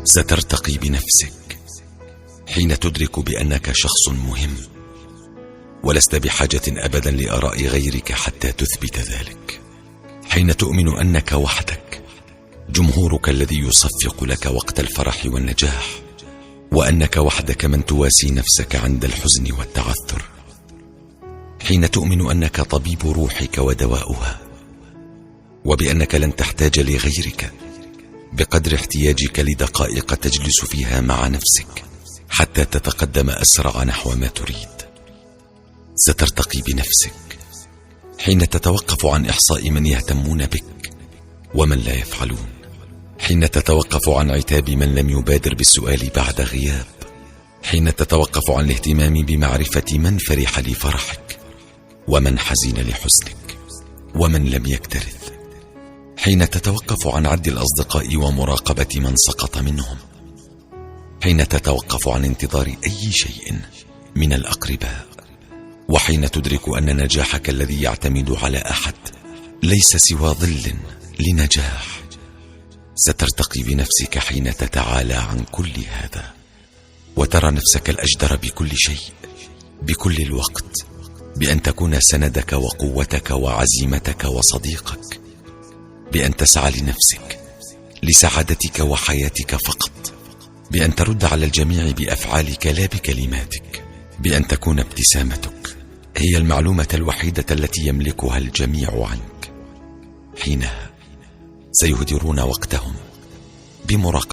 سترتقي بنفسك حين تدرك بأنك شخص مهم، ولست بحاجة أبدا لآراء غيرك حتى تثبت ذلك. حين تؤمن أنك وحدك جمهورك الذي يصفق لك وقت الفرح والنجاح، وأنك وحدك من تواسي نفسك عند الحزن والتعثر. حين تؤمن أنك طبيب روحك ودواؤها، وبأنك لن تحتاج لغيرك بقدر احتياجك لدقائق تجلس فيها مع نفسك حتى تتقدم أسرع نحو ما تريد. سترتقي بنفسك حين تتوقف عن إحصاء من يهتمون بك ومن لا يفعلون، حين تتوقف عن عتاب من لم يبادر بالسؤال بعد غياب، حين تتوقف عن الاهتمام بمعرفة من فرح لفرحك ومن حزن لحزنك ومن لم يكترث، حين تتوقف عن عد الأصدقاء ومراقبة من سقط منهم، حين تتوقف عن انتظار أي شيء من الأقرباء، وحين تدرك أن نجاحك الذي يعتمد على أحد ليس سوى ظل لنجاح. سترتقي بنفسك حين تتعالى عن كل هذا وترى نفسك الأجدر بكل شيء بكل الوقت، بأن تكون سندك وقوتك وعزيمتك وصديقك، بأن تسعى لنفسك لسعادتك وحياتك فقط، بأن ترد على الجميع بأفعالك لا بكلماتك، بأن تكون ابتسامتك هي المعلومة الوحيدة التي يملكها الجميع عنك. حينها سيهدرون وقتهم بمراقبة